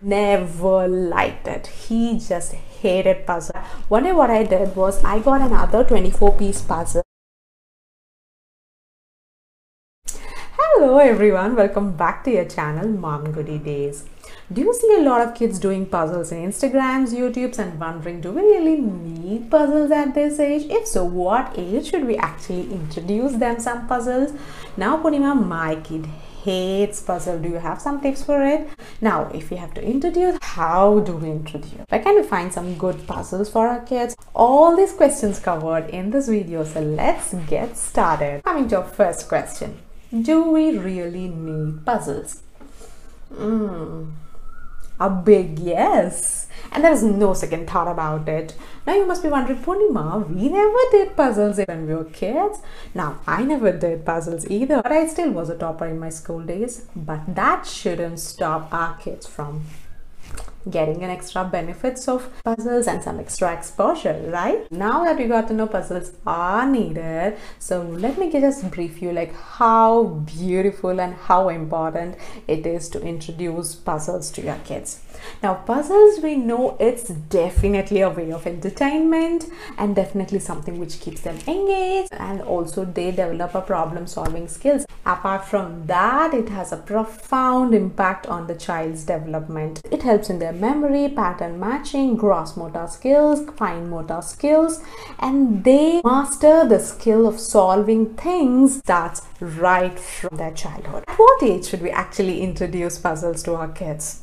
Never liked it. He just hated puzzle. One day what I did was I got another 24-piece puzzle. Hello everyone, welcome back to your channel MomGudy Days. Do you see a lot of kids doing puzzles in Instagrams, YouTubes and wondering, do we really need puzzles at this age? If so, what age should we actually introduce them some puzzles? Now Purnima, my kid hates puzzle. Do you have some tips for it? Now, if we have to introduce, how do we introduce? Where can we find some good puzzles for our kids? All these questions covered in this video, so let's get started. Coming to our first question. Do we really need puzzles? A big yes, and there is no second thought about it. Now you must be wondering, Purnima, we never did puzzles when we were kids. Now I never did puzzles either, but I still was a topper in my school days. But that shouldn't stop our kids from getting an extra benefits of puzzles and some extra exposure, right? Now that we got to know puzzles are needed, so let me just brief you like how beautiful and how important it is to introduce puzzles to your kids. Now puzzles, we know it's definitely a way of entertainment and definitely something which keeps them engaged, and also they develop a problem solving skills. Apart from that, it has a profound impact on the child's development. It helps in their memory, pattern matching, gross motor skills, fine motor skills, and they master the skill of solving things starts right from their childhood. At what age should we actually introduce puzzles to our kids?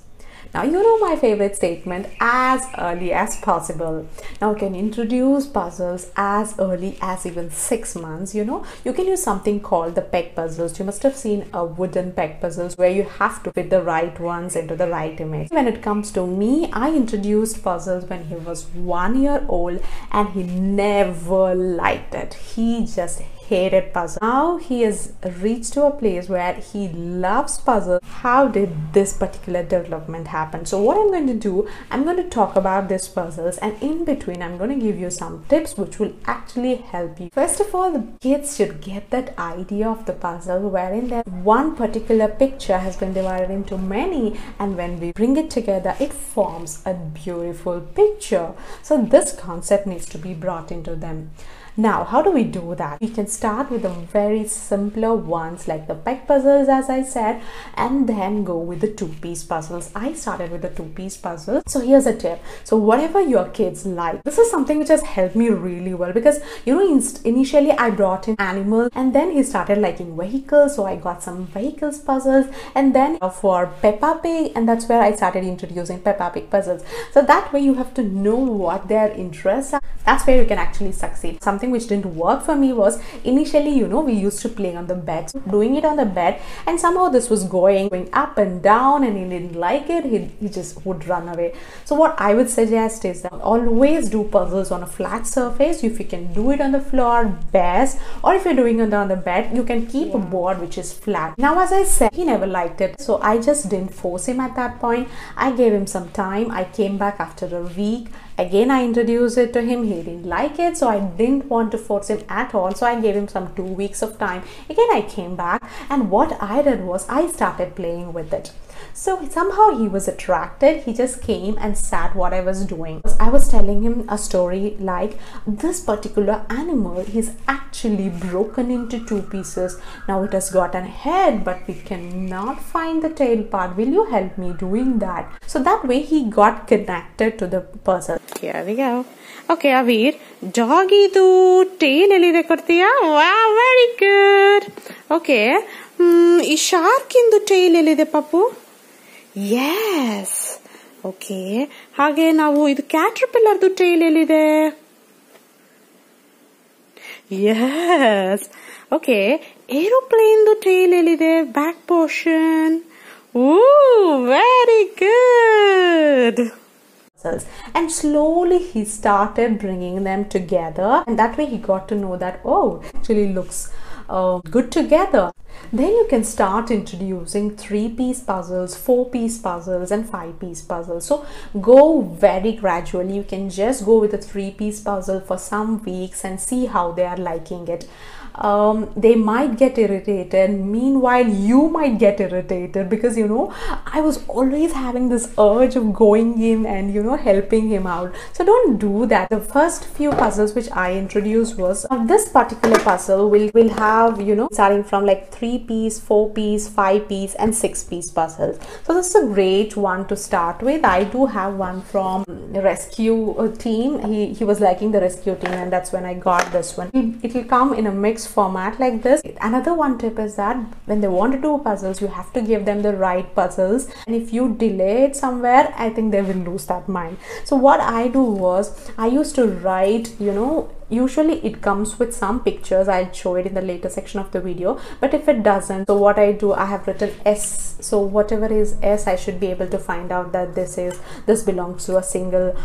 Now, you know my favorite statement, as early as possible. Now, you can introduce puzzles as early as even 6 months. You know, you can use something called the peg puzzles. You must have seen a wooden peg puzzles where you have to fit the right ones into the right image. When it comes to me, I introduced puzzles when he was 1 year old and he never liked it. He just hated puzzles. Now he has reached to a place where he loves puzzles. How did this particular development happen? So what I'm going to do, I'm going to talk about these puzzles, and in between I'm going to give you some tips which will actually help you. First of all, the kids should get that idea of the puzzle wherein that one particular picture has been divided into many, and when we bring it together it forms a beautiful picture. So this concept needs to be brought into them. Now, how do we do that? We can start with the very simpler ones like the peg puzzles, as I said, and then go with the 2-piece puzzles. I started with the 2-piece puzzles. So here's a tip. So whatever your kids like, this is something which has helped me really well, because you know, initially I brought in animals and then he started liking vehicles. So I got some vehicles puzzles, and then for Peppa Pig, and that's where I started introducing Peppa Pig puzzles. So that way you have to know what their interests are. That's where you can actually succeed. Something which didn't work for me was initially, you know, we used to play on the bed, so doing it on the bed, and somehow this was going up and down and he didn't like it. He just would run away. So what I would suggest is that always do puzzles on a flat surface. If you can do it on the floor, best, or if you're doing it on the bed, you can keep a board which is flat. Now, as I said, he never liked it, so I just didn't force him at that point. I gave him some time. I came back after a week. Again, I introduced it to him. He didn't like it, so I didn't want to force him at all. So I gave him some 2 weeks of time. Again, I came back, and what I did was I started playing with it. So somehow he was attracted. He just came and sat what I was doing. I was telling him a story like, this particular animal is actually broken into 2 pieces. Now it has got an head, but we cannot find the tail part. Will you help me doing that? So that way he got connected to the puzzle. Here we go. Okay, Avir, doggy do tail elide kortiya. Wow, very good. Okay, shark in the tail elide papu. Yes. Okay. ಹಾಗೆ ನಾವು ಇದು caterpillar ದು tail ಎಲ್ಲಿದೆ? Yes. Okay. Aeroplane ದು tail ಎಲ್ಲಿದೆ? Back portion. Ooh, very good. And slowly he started bringing them together, and that way he got to know that, oh, it actually looks good together. Then you can start introducing 3-piece puzzles, 4-piece puzzles and 5-piece puzzles. So go very gradually. You can just go with a 3-piece puzzle for some weeks and see how they are liking it. they might get irritated. Meanwhile, you might get irritated because, you know, I was always having this urge of going in and, you know, helping him out. So don't do that. The first few puzzles which I introduced was this particular puzzle will have, you know, starting from like 3-piece, 4-piece, 5-piece and 6-piece puzzles. So this is a great one to start with. I do have one from rescue team. He was liking the rescue team, and that's when I got this one. It will come in a mixed format like this. Another one tip is that when they want to do puzzles, you have to give them the right puzzles, and if you delay it somewhere, I think they will lose that mind. So what I do was, I used to write, you know, usually it comes with some pictures. I'll show it in the later section of the video, but if it doesn't, so what I do, I have written S. So whatever is S, I should be able to find out that this belongs to a single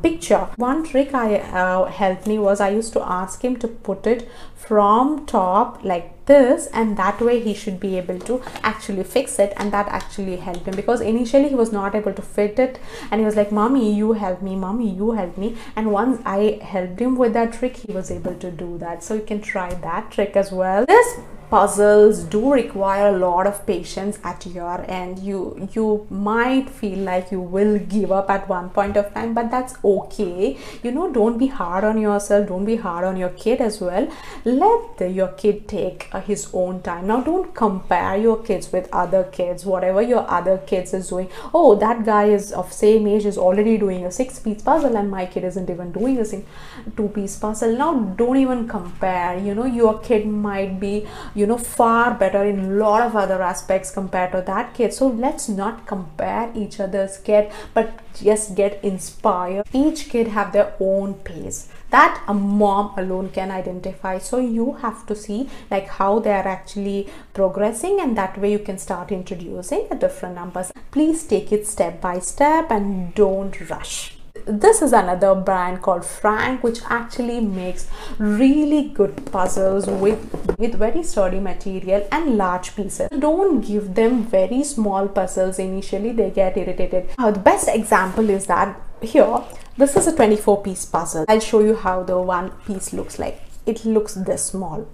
picture. One trick I helped me was, I used to ask him to put it from top like this, and that way he should be able to actually fix it, and that actually helped him, because initially he was not able to fit it and he was like, mommy you help me, mommy you help me, and once I helped him with that trick, he was able to do that. So you can try that trick as well. This puzzles do require a lot of patience at your end. You might feel like you will give up at one point of time, but that's okay. You know, don't be hard on yourself, don't be hard on your kid as well. Let your kid take his own time. Now don't compare your kids with other kids. Whatever your other kids is doing, oh, that guy is of same age, is already doing a 6-piece puzzle and my kid isn't even doing a 2-piece puzzle. Now don't even compare. You know, your kid might be, you know, far better in a lot of other aspects compared to that kid. So let's not compare each other's kid, but just get inspired. Each kid have their own pace that a mom alone can identify. So you have to see like how they are actually progressing, and that way you can start introducing the different numbers. Please take it step by step and don't rush. This is another brand called Frank, which actually makes really good puzzles with very sturdy material and large pieces. Don't give them very small puzzles initially, they get irritated. The best example is that here, this is a 24-piece puzzle. I'll show you how the one piece looks like. It looks this small.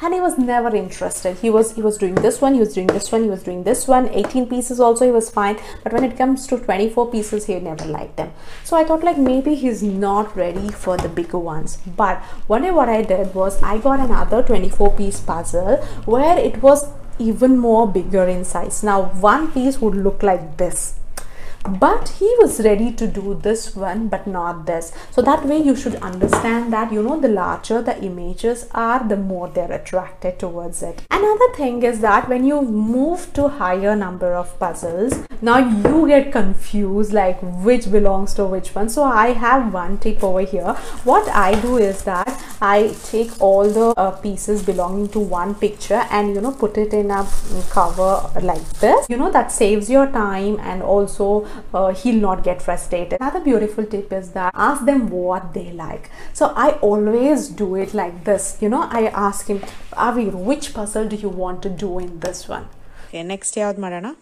And he was never interested. He was doing this one, he was doing this one, he was doing this one. 18 pieces also he was fine, but when it comes to 24 pieces, he never liked them. So I thought like maybe he's not ready for the bigger ones. But one day what I did was, I got another 24-piece puzzle where it was even more bigger in size. Now one piece would look like this, but he was ready to do this one but not this. So that way you should understand that, you know, the larger the images are, the more they're attracted towards it. Another thing is that when you move to higher number of puzzles, now you get confused like which belongs to which one. So I have one tip over here. What I do is that I take all the pieces belonging to one picture and, you know, put it in a cover like this. You know, that saves your time, and also he'll not get frustrated. Another beautiful tip is that ask them what they like. So I always do it like this. You know, I ask him, Avir, which puzzle do you want to do in this one? Okay, next yav Marana?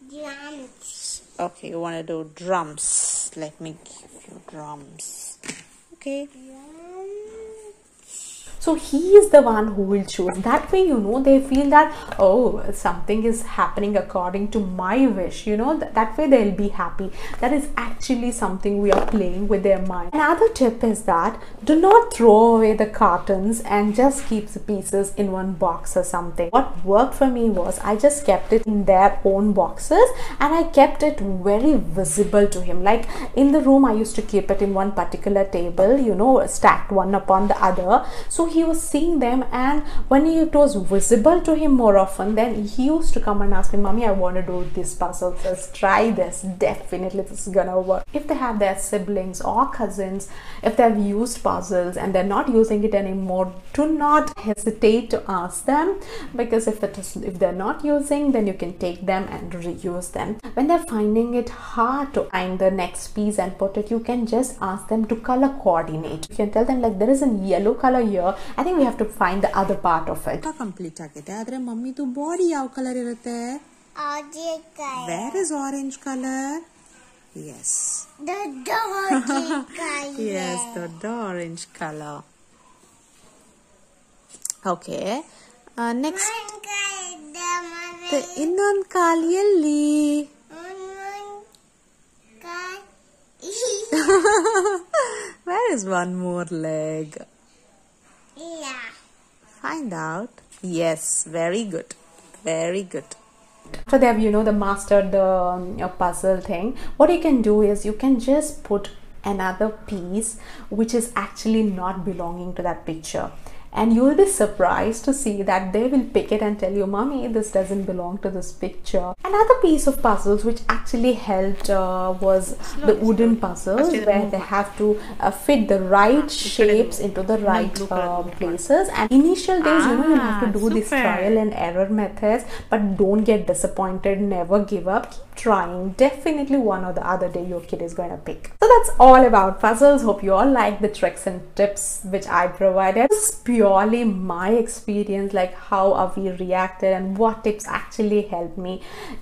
Drums. Okay, you want to do drums. Let me give you drums. Okay. So he is the one who will choose. That way, you know, they feel that, oh, something is happening according to my wish. You know, that way they'll be happy. That is actually something we are playing with their mind. Another tip is that do not throw away the cartons and just keep the pieces in one box or something. What worked for me was, I just kept it in their own boxes and I kept it very visible to him. Like in the room, I used to keep it in one particular table, you know, stacked one upon the other. So he was seeing them, and when it was visible to him more often, then he used to come and ask me, Mommy, I want to do this puzzle. Let's try this. Definitely this is gonna work. If they have their siblings or cousins, if they've used puzzles and they're not using it anymore, do not hesitate to ask them, because if they're not using, then you can take them and reuse them. When they're finding it hard to find the next piece and put it, you can just ask them to color coordinate. You can tell them like, there is a yellow color here, I think we have to find the other part of it. Complete agite. Adre mummy tu body yav color irutte? Orange color. Where is orange color? Yes. The orange color. Yes, the orange color. Okay. Next. Innೊಂದು ಕಾಲು ಎಲ್ಲಿ? Where is one more leg? Yeah. Find out. Yes, very good. Very good. After they have, the mastered the puzzle thing, what you can do is you can just put another piece which is actually not belonging to that picture, and you will be surprised to see that they will pick it and tell you, mommy, this doesn't belong to this picture. Another piece of puzzles which actually helped was the wooden puzzles, where they have to fit the right shapes into the right places. And initial days, you have to do this trial and error methods, but don't get disappointed, never give up, keep trying. Definitely one or the other day your kid is going to pick. So that's all about puzzles. Hope you all like the tricks and tips which I provided. This is purely my experience, like how we reacted and what tips actually helped me.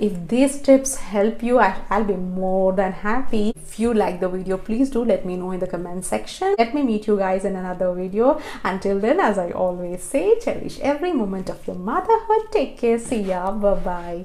If these tips help you, I'll be more than happy. If you like the video, please do let me know in the comment section. Let me meet you guys in another video. Until then, as I always say, cherish every moment of your motherhood. Take care. See ya. Bye bye.